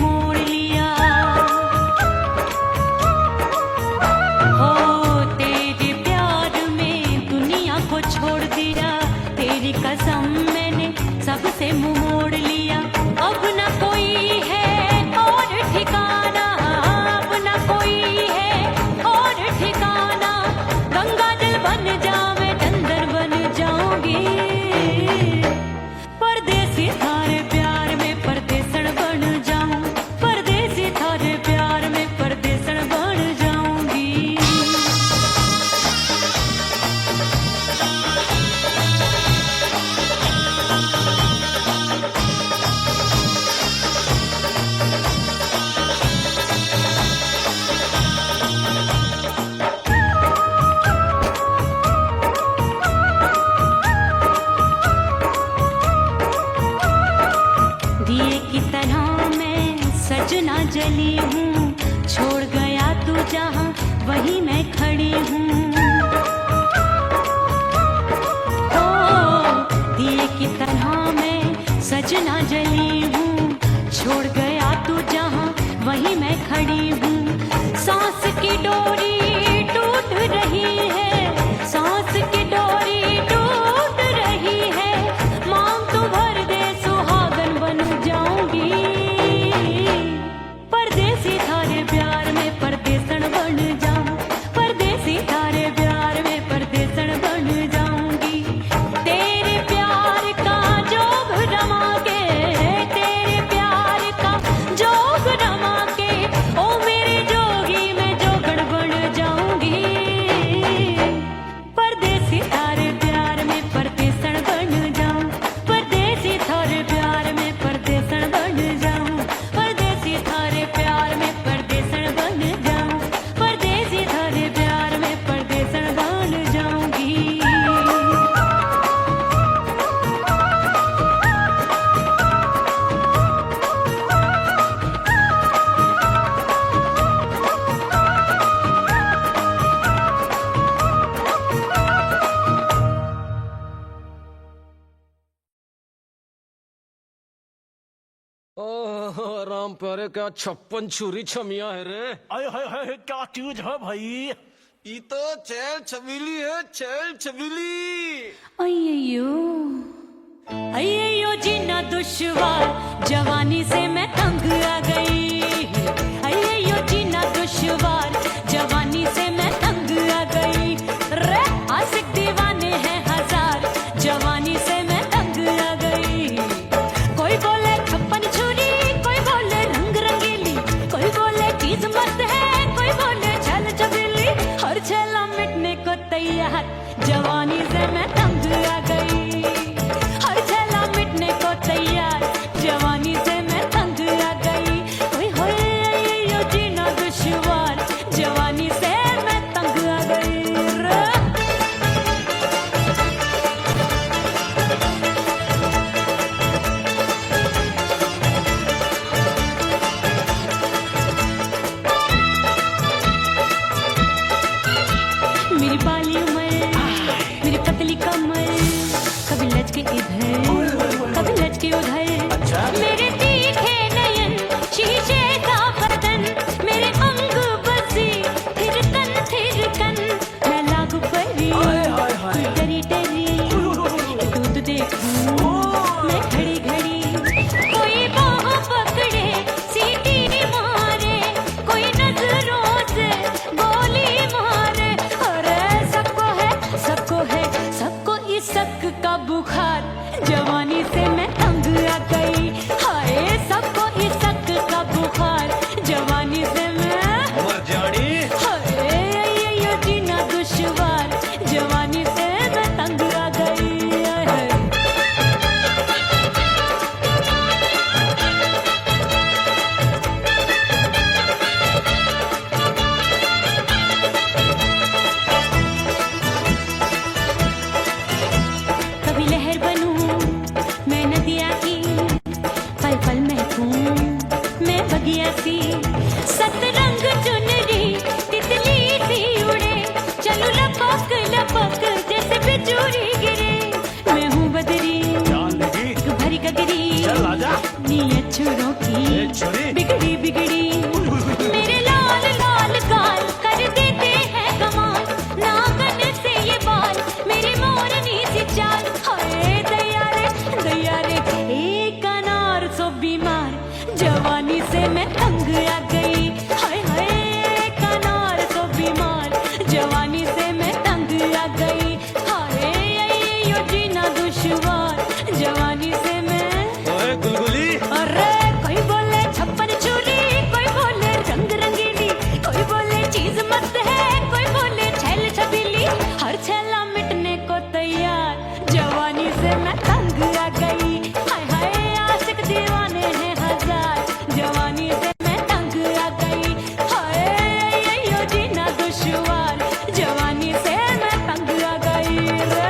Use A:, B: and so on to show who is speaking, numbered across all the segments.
A: मोड़ लिया। हो तेरे प्यार में दुनिया को छोड़ दिया, तेरी कसम मैंने सबसे मुंह मोड़ लिया। अब न कोई है और ठिकाना, अब न कोई है और ठिकाना। गंगा जल बन जावे चंदन बन जाऊंगी, परदेसी थारे प्यार में परदेसन बन जाऊं, परदेसी थारे प्यार में परदेसन बन जाऊंगी। दिए की तरह मैं सजना जली हूँ, छोड़ गया तू जहाँ वहीं मैं खड़ी हूँ। ओ दिए की तरह मैं सजना जली हूँ, छोड़ गया तू जहाँ वहीं मैं खड़ी हूँ। सांस की डोरी टूट रही है, सांस की डोरी टूट रही है। मांग तू भर दे सुहागन बन जाऊंगी, परदेसी थारे प्यार में परदेसन बन जाऊं, परदेसी थारे प्यार में परदेसन बन जाऊंगी। तेरे प्यार का जोग रमा के, तेरे प्यार का जोग रमा के, ओ मेरे जोगी मैं जोगड़ बन जाऊंगी, परदेसी थारे प्यार में परदेसन बन जाऊं, परदेसी थारे प्यार में परदेसन बन जाऊं, परदेसी थारे प्यार में परदेसन बन जाऊं, परदेसी थारे प्यार में परदेसन बन जाऊंगी।
B: ओह राम प्यारे, क्या 56 छुरी छमिया है रे।
C: हाय हाय हाय, क्या चीज है भाई?
B: ये तो चैल छबीली है, चैल छबीली।
A: अय्यो अय्यो जीना दुश्वार, जवानी से मैं तंग आ गई। अय्यो जीना दुश्वार, जवानी से मैं तंग आ गई। रे आशिक दीवाने हैं हजार, जवानी से मैं तंग आ गई। कोई बोले 56 छुरी, कोई बोले रंग रंगीली, कोई बोले चीज मस्त है, कोई बोले छल छबीली। हर छेला मिटने को तैयार, जवानी से मैं तंग आ गई। हर छेला मिटने को तैयार, जवानी से मैं तंग आ गई। कोई होए यो जीना दुश्वार, जवानी से मैं तंग आ गई। मेरी बाली उम्र, मेरी पतली कमर, कभी लचके इधर कभी लचके उधर। मेरे तीखे नयन, शीशे का बदन, मेरे अंग बसी थिरकन। मैं लागू परी डरी डरी, दूध देखूं मैं घड़ी घड़ी। कोई बाह पकड़े सीटी मारे, कोई नजरों से गोली मारे। अरे सबको है सबको इस शक का बुखार, जवानी से मैं तंग आ गई। हाय सबको इस शक का बुखार, जवानी से मैं
C: मर जानी।
A: हाय यो जीना दुश्वार, जवानी से मैं तंग आ गई। हाय। कभी लहर बनूं मैं नदिया की, पल पल महकूं मैं बगिया सी। सतरंग चुनरी तितली सी उड़े, चलूं लपक लपक जैसे बिजूरी गिरे। मैं हूँ बदरी
C: जान लगी,
A: एक भरी गगरी,
C: चल आजा।
A: नी अक्षरों की
C: छुरी
A: बिगड़ी बिगड़ी मेरे लाल लाल गाल कर देते हैं कमाल नागन से ये बाल मेरी मोरनी सी चाल हाय दैया रे एक अनार सो बीमार जवानी से मैं तंग आ गई हाय हाय एक अनार सो बीमार जवानी से मैं तंग आ गई हाय यो जीना दुश्वार जवानी से मैं
B: ओए गुलगुली
A: अरे कोई बोले छप्पन छुरी कोई बोले रंग रंगीली कोई बोले चीज मस्त है कोई बोले छैल छबीली हर छैला मिटने को तैयार जवानी से मैं तंग आ गई हाय हाय आशिक दीवाने हैं हजार जवानी से मैं तंग आ गई हाय यो जीना दुश्वार जवानी से मैं तंग आ गई रे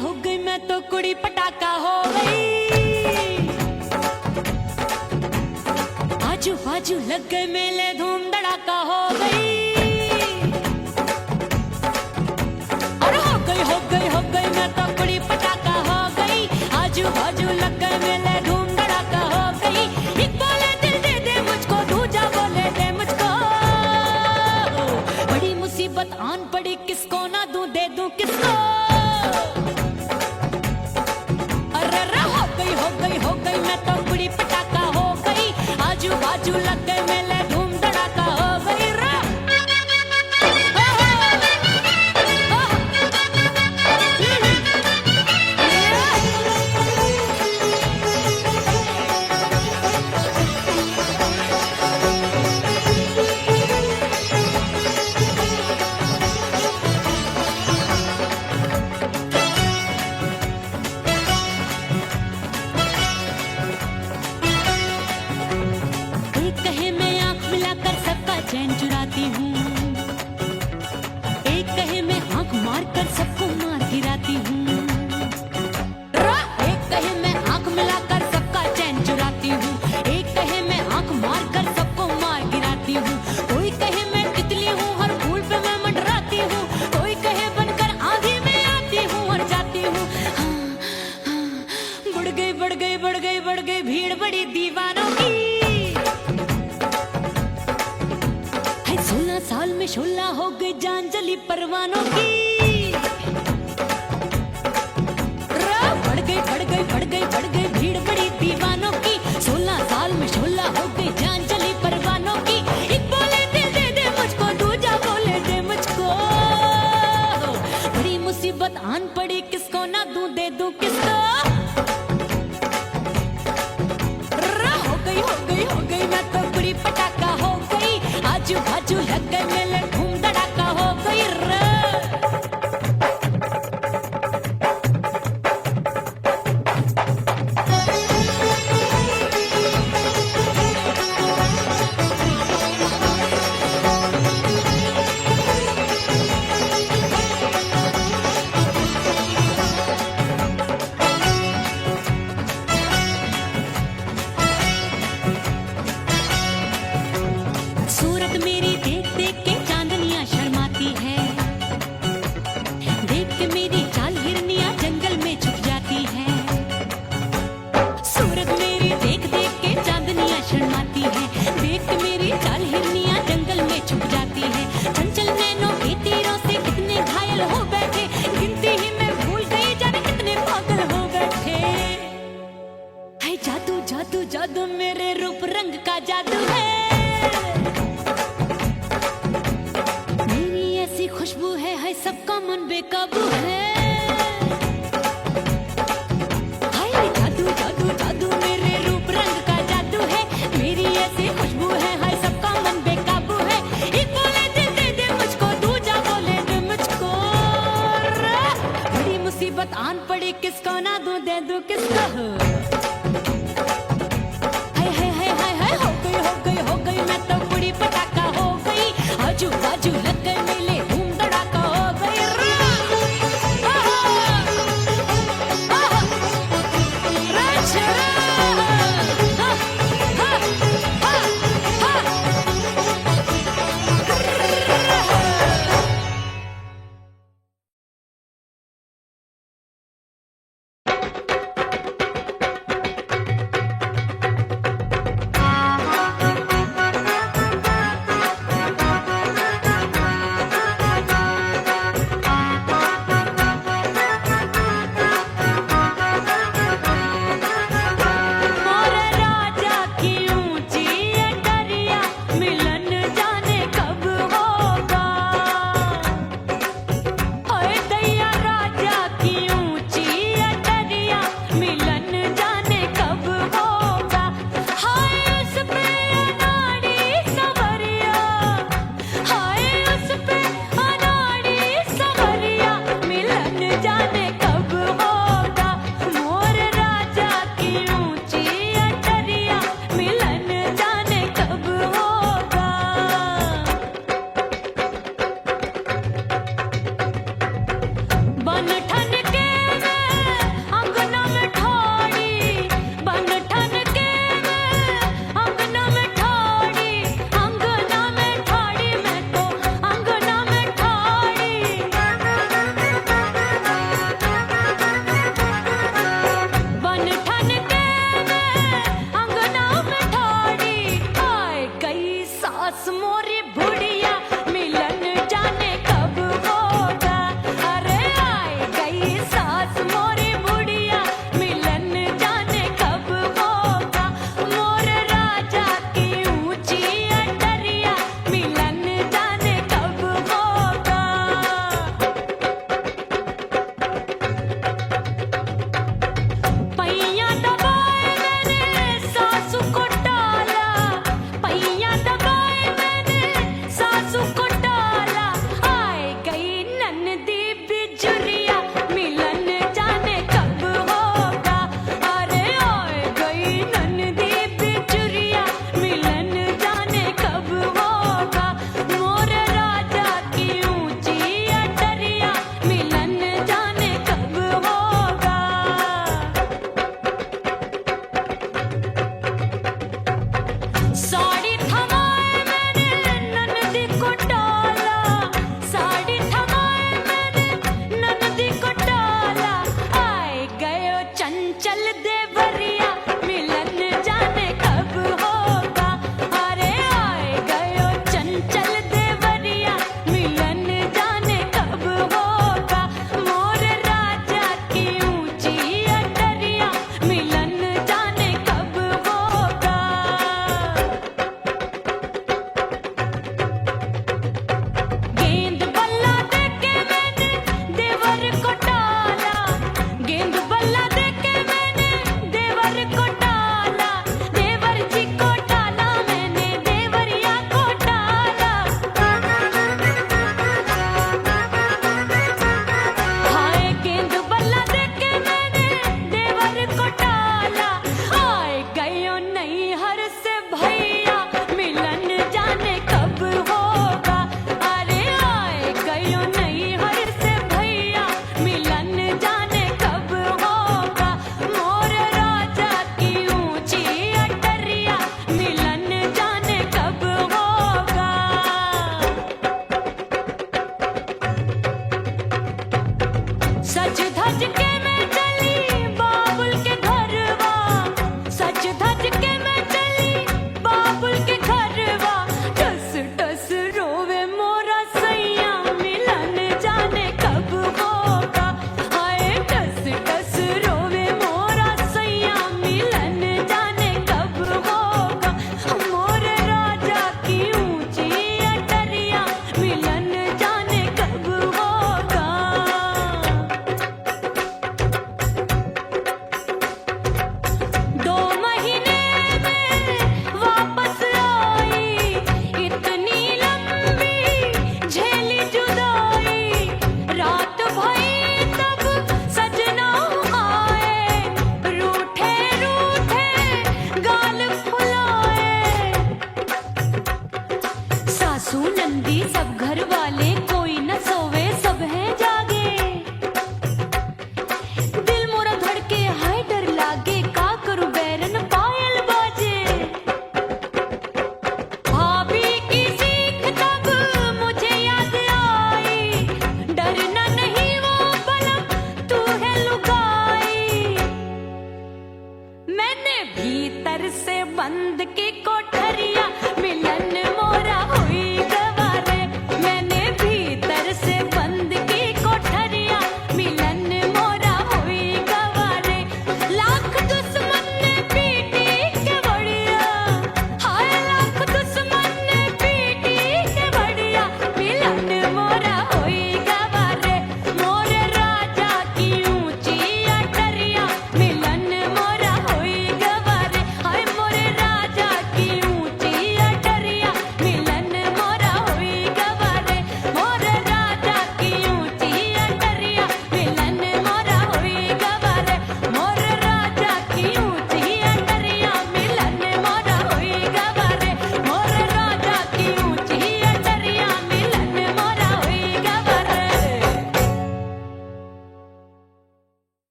A: हो गई मैं तो कुड़ी पटाखा हो गई आजू बाजू लग गए मेले धूम धड़ाका हो गई और हो गई मैं तो कुड़ी पटाखा हो गई आजू बाजू लग गए मेले धूम धड़ाका हो गई एक बोले दिल दे दे मुझको दूजा बोले दे मुझको बड़ी मुसीबत आन पड़ी किसको ना दूं दे दूं किसको हो गई मैं तो कुड़ी पटाखा हो गई आजू बाजू लग गए मेले धूम धड़ाका हो गई रा चैन चुराती हूँ एक कहे मैं आंख मार कर सबको मार गिराती हूँ एक कहे मैं आंख मिलाकर सबका चैन चुराती हूँ एक कहे मैं आंख मार कर सबको मार गिराती हूँ कोई कहे मैं तितली हूँ हर फूल पे मैं मंडराती हूँ कोई कहे बनकर आंधी में आती हूँ और जाती हूँ बढ़ गई भीड़ बड़ी दीवानों की 16 साल में शोला हो गई जान जली परवानों की बढ़ गई भीड़ बड़ी दीवानों की 16 साल में शोला हो गई जान जली परवानों की एक बोले दिल दे दे मुझको दूजा बोले दे मुझको बड़ी मुसीबत आन पड़ी किसको ना दूं दे दूं किसको हो गई मैं तो कुड़ी पटाखा हो गई आजू बाजू लग गए मेले धूम धड़ाका हो गई रे सबका मन बेकाबू है। हाय जादू जादू जादू मेरे रूप रंग का जादू है, मेरी ऐसी खुशबू है, हाय सबका मन बेकाबू है। एक बोले दिल दे दे मुझको, दूजा बोले दे मुझको। बड़ी मुसीबत आन पड़ी, किसको ना दूं दे दूं किसको। हो गई मैं तो बुढ़ी पटाखा हो गई, आजू बाजू लग गए मेले, धूम धड़ाका हो गई।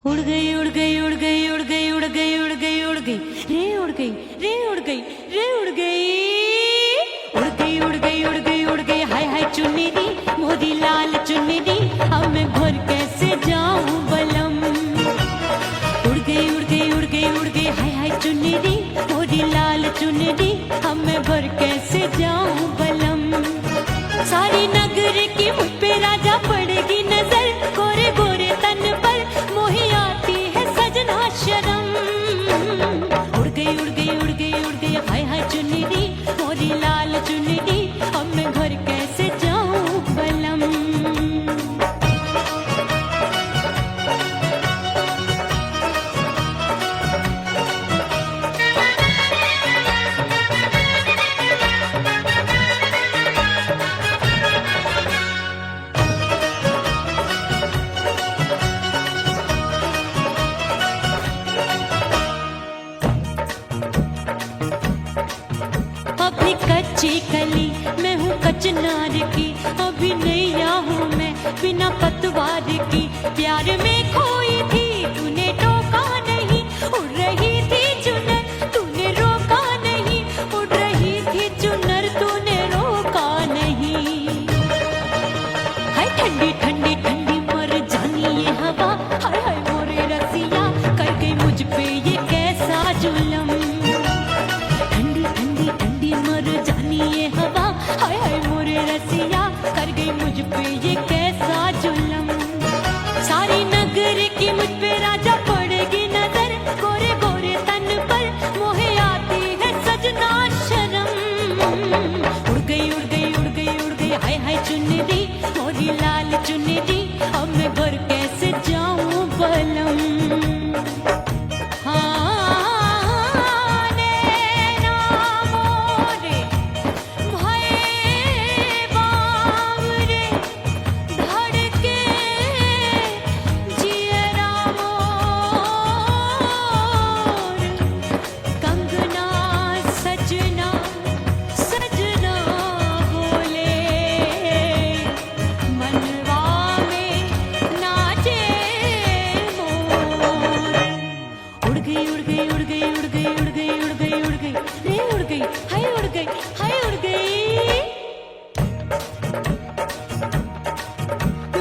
A: उड़ गई उड़ गई उड़ गई उड़ गई उड़ गई उड़ गई उड़ गई रे उड़ गई रे उड़ गई रे उड़ गई उड़ गई उड़ गई उड़ गई उड़ गई हाय हाय चुन्नी दी मोदी लाल चुन्नी दी अब मैं घर कैसे जाऊं बलम उड़ गई उड़ गई उड़ गई उड़ गई हाय हाय चुन्नी दी मोदी लाल चुन्नी दी अब मैं घर कैसे जाऊं बलम सारी नगर की मुझ पे राजा पड़ेगी नजर गोरे गोरे तन पर मोही आती है सजना शर्म उड़ गई उड़ गई उड़ गई उड़ गई हाय हाय चुन्नी दी मोरी लाल चुन्नी दी अब मैं घर कैसे जाऊं बलम अभी कच्ची कली मैं हूँ कचनार की अभी नैया हूँ मैं बिना पतवार की प्यार में खोई थी तूने टोका नहीं उड़ रही थी चुनर तूने रोका नहीं उड़ रही थी चुनर तूने रोका नहीं हाय ठंडी ठंडी ठंडी मर जानी ये हवा हाय हाय मोरे रसिया कर गई मुझ पे ये कैसा जुलम ठंडी ठंडी ठंडी मर जानी ये हवा हाय हाय मोरे रसिया कर गई मुझ पे ये कैसा जुलम सारी नगर की मुझ पे राजा पड़ेगी नजर गोरे गोरे तन पर मोहे आती है सजना शर्म उड़ गई उड़ गई उड़ गई उड़ गई हाय हाय चुन्नी दी मोरी लाल चुन्नी दी अब मैं घर कैसे जाऊं बलम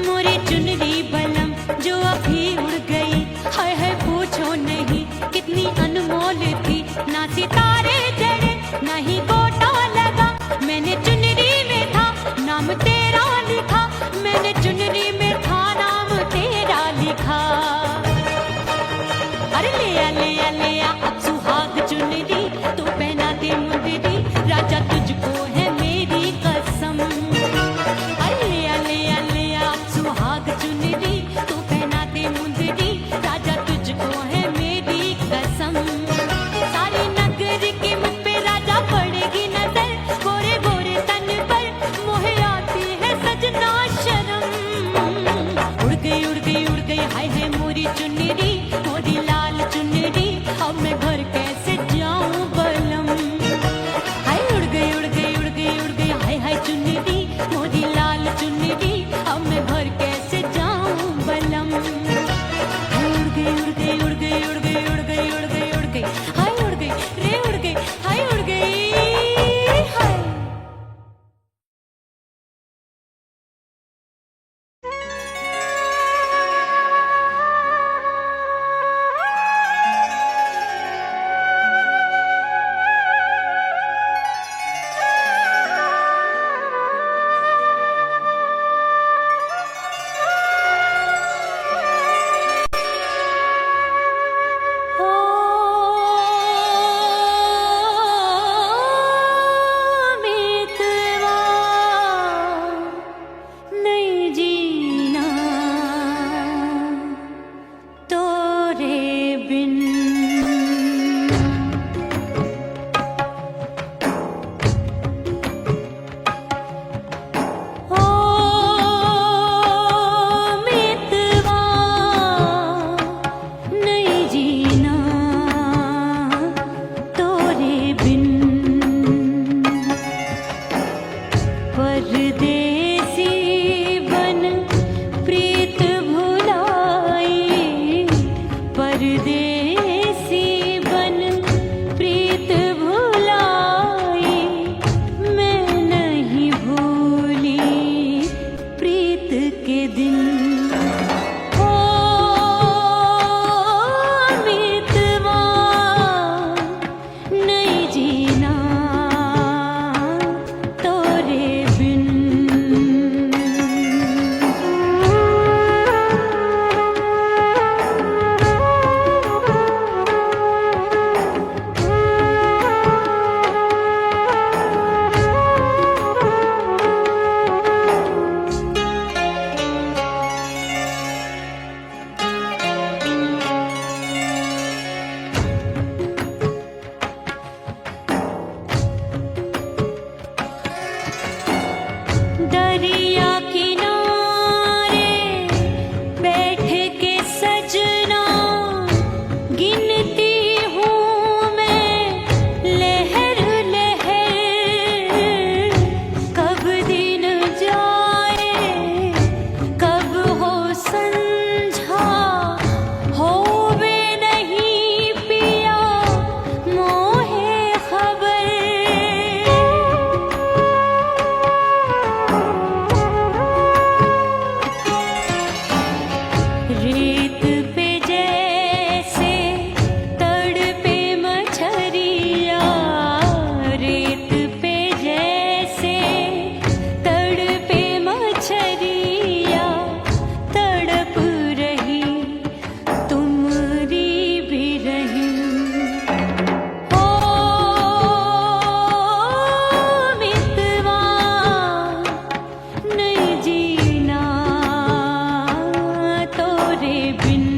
A: मोरी चुनरी बलम जो अभी उड़ गई हाय हाय पूछो नहीं कितनी अनमोल थी ना सितारे जड़े ना ही गोटा लगा मैंने चुनरी में था नाम तेरा लिखा मैंने चुनरी में था नाम तेरा लिखा अरे ले आ अब सुहाग चुनरी तू पहना दे मुंदरी राजा तुझको है मेरी कसम सुहाग चुनरी तू पहना दे मुंदरी राजा तुझको है मेरी कसम सारी नगर की मुझ पे राजा पड़ेगी नजर गोरे गोरे तन पर मोहे आती है सजना शर्म उड़ गई उड़ गई उड़ गई हाय हाय मोरी चुनरी मोरी लाल चुनरी अब मैं घर कैसे जाऊं बलम हाय उड़ गई उड़ गई उड़ गई दरिया किनारे बैठ के सजना गिनती हूँ मैं लहर लहर, कब दिन जाए कब हो संझा, होवे नहीं पिया मोहे खबर। रेत पे जैसे तड़पे मछरिया, रेत पे जैसे तड़पे मछरिया, तड़प रही तुम्हारी भी रही। ओ मितवा नहीं जीना तोरे बिन।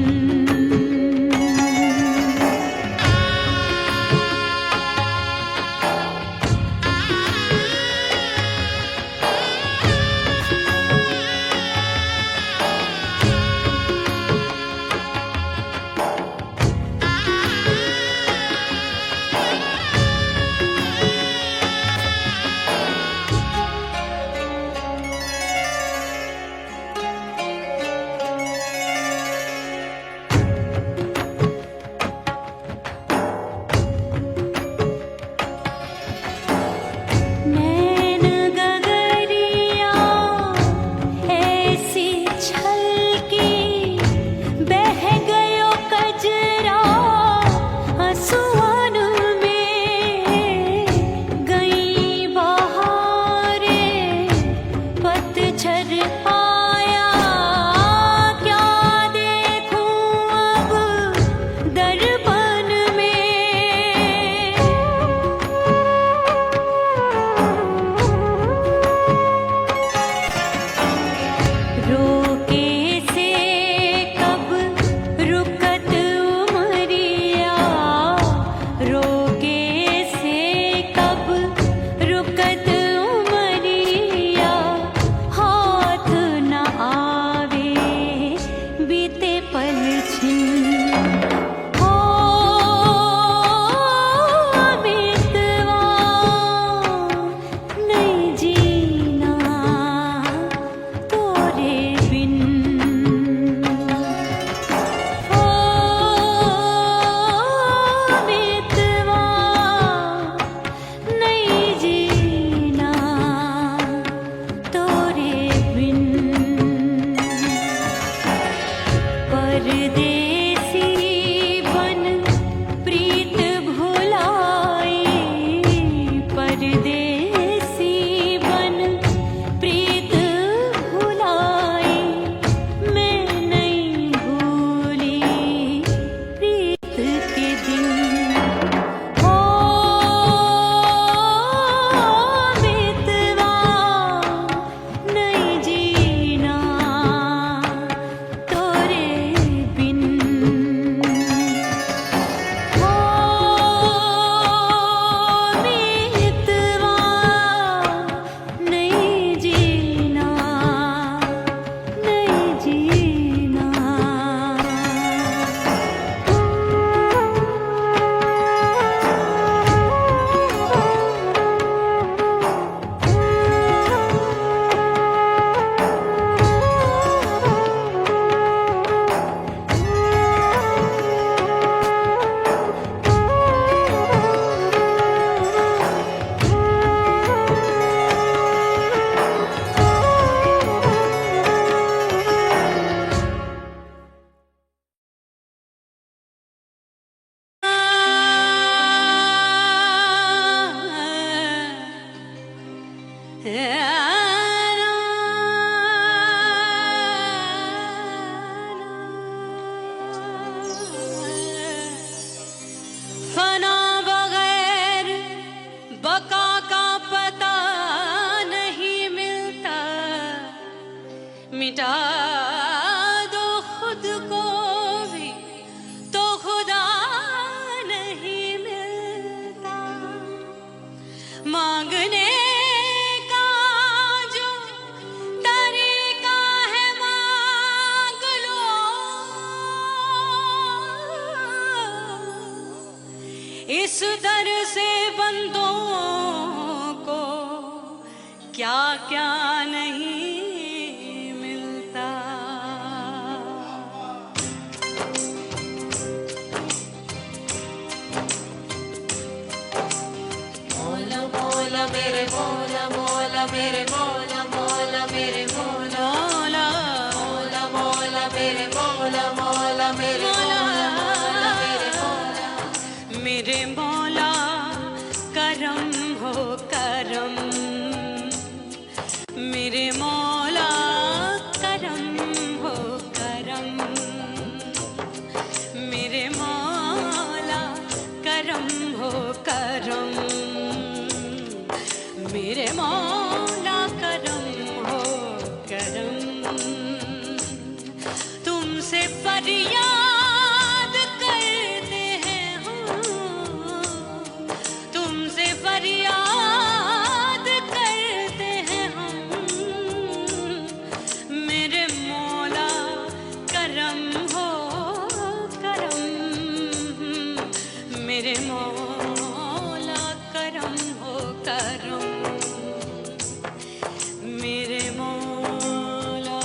A: नैन गगरिया ऐसी छलकी, बह गयो कजरा आंसुअन में। गई बहारे पतझर आया, क्या देखूं अब दर्पण में। रोके से कब रुकत उमरिया, रोके से कब रुकत उमरिया, हाथ न आवे बीते पल छिन। हो मितवा नहीं जीना तोरे बिन। ओ मितवा नहीं जीना तोरे बिन। परदेसी बन प्रीत भुलाई, परदेसी बन प्रीत भुलाई, मैं नहीं भूली प्रीत के दिन। ओ मितवा नहीं जीना तोरे बिन। ओ मितवा नहीं जीना, नहीं जीना। फना बगैर बका का पता नहीं मिलता, मिटा दो खुद को भी तो खुदा नहीं मिलता। मांगने का जो क्या क्या नहीं मिलता।
D: मोला मोला मेरे मोला मोला मेरे मोला मोला मेरे मोला मोला मोला मेरे मोला मोला मेरे मोला मोला मेरे मोला
A: मेरे मौला करम हो करम, मेरे मौला करम हो करम, मेरे मौला करम हो करम, मेरे मौला करम हो करम। तुमसे फरियाद करते हैं हम, तुमसे फरियाद करते हैं हम, मेरे मौला करम हो करम, मेरे मौला करम हो करम, मेरे मौला।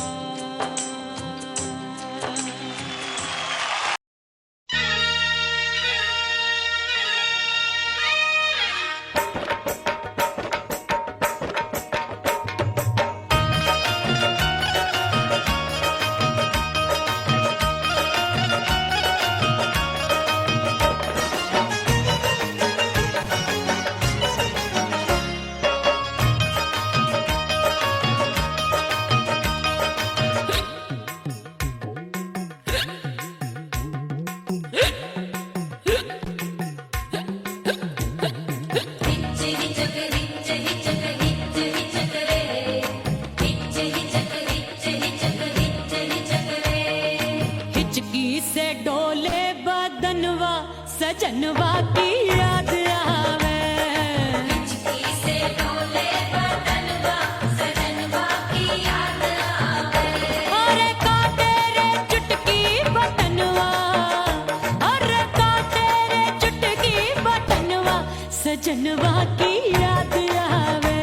A: हिचकी से डोले बदनवा सजनवा की याद आवे,
D: हिचकी से डोले बदनवा सजनवा की याद आवे।
A: अरे काटे रे चुटकी बटनवा, अरे काटे रे चुटकी बटनवा सजनवा की याद आवे।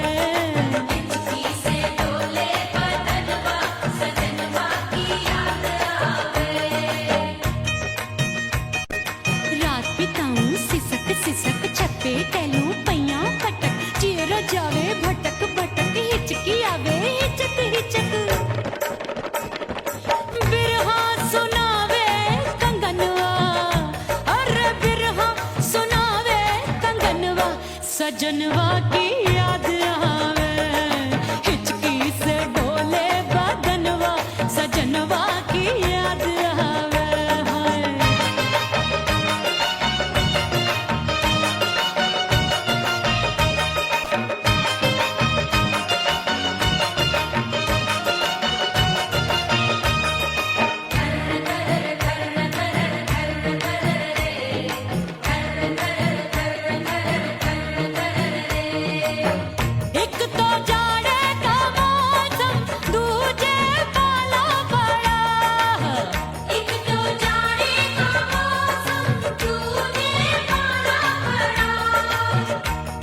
D: हिचकी से डोले बदनवा सजनवा की याद आवे।
A: रात बिताऊं सिसक सिसक छत पे टहलूं पैया पटक, चेहरा जावे भटक भटक, हिचकी आवे हिचक हिचक। बिरहा सुनावे कंगनवा, अरे बिरहा सुनावे कंगनवा सजनवा की याद आवे। हिचकी से डोले बदनवा सजनवा की याद आवे। हाय एक तो जाड़े का मौसम, दूजे पाला पड़ा,
D: एक तो जाड़े का मौसम, दूजे पाला पड़ा।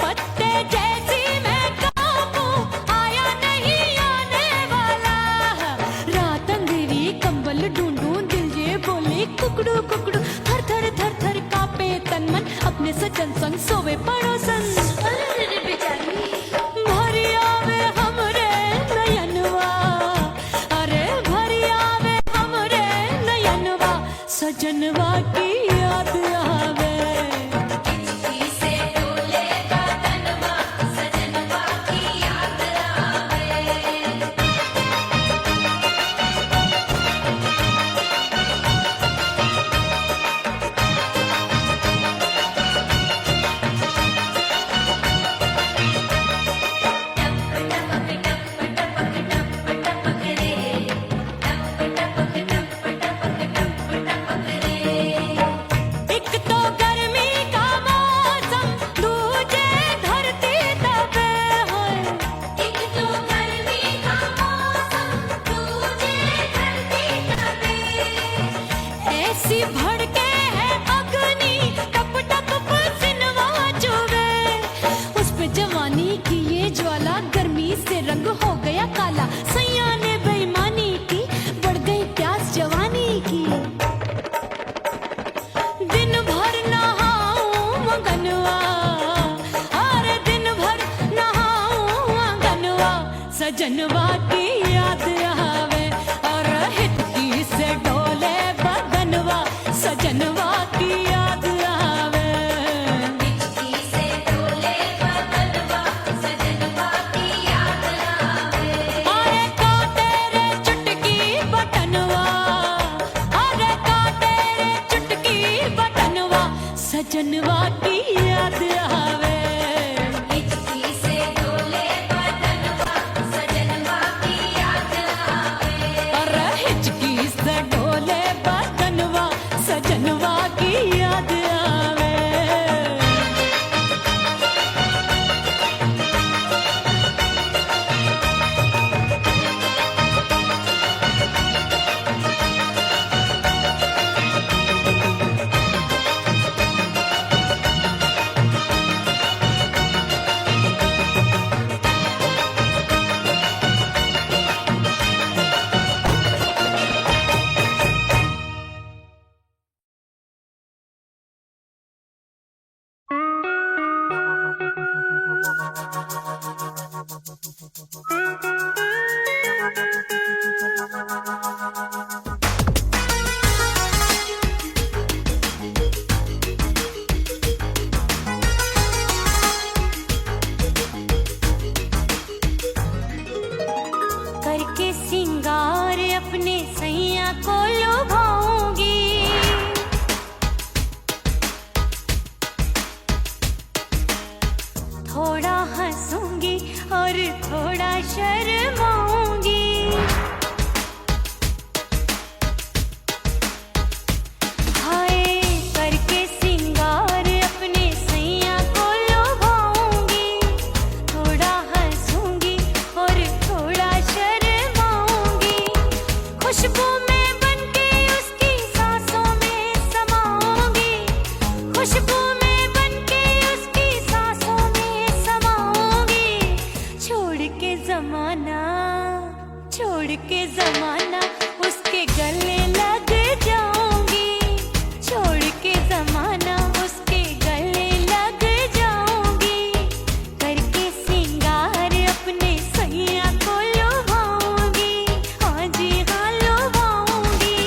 A: पत्ते जैसी मैं कांपूं, आया नहीं आने वाला। रात अंधेरी कंबल ढूंढूं, दिल ये बोले कुकड़ू कुकड़ू, थर थर थर थर कांपे तन मन, अपने सजन संग सोवे पड़ोसन।
D: अरे बेचारी
A: भरिया में हमरे नयनवा, अरे भरिया में हमरे नयनवा सजनवा की याद आवे।
D: हिचकी से डोले बदनवा सजनवा की याद आवे।
A: सजनवा की याद आवे और हिचकी से डोले बदनवा सजनवा की याद आवे
D: हिचकी से डोले बदनवा सजनवा की याद आवे
A: अरे का तेरे चुटकी बटनवा अरे का तेरे चुटकी बटनवा सजनवा की याद आवे
D: हिचकी से डोले बदनवा सजनवा की याद आवे
A: अरे हिचकी से डोले बदनवा सजनवा की याद आवे करके सिंगार अपने सैया को लुभाऊंगी थोड़ा हंसूंगी और थोड़ा शर्माऊंगी हाय करके सिंगार अपने सैया को लुभाऊंगी थोड़ा हंसूंगी और थोड़ा शर्माऊंगी खुशबू में बनके उसकी सांसों में समाऊंगी खुशबू में बनके उसकी सांसों में समाऊंगी छोड़ के जमाना उसके गले लग जाऊंगी छोड़ के जमाना उसके गले लग जाऊंगी करके सिंगार अपने सैया को लुभाऊंगी हाँ जी हाँ लुभाऊंगी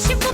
A: खुशबू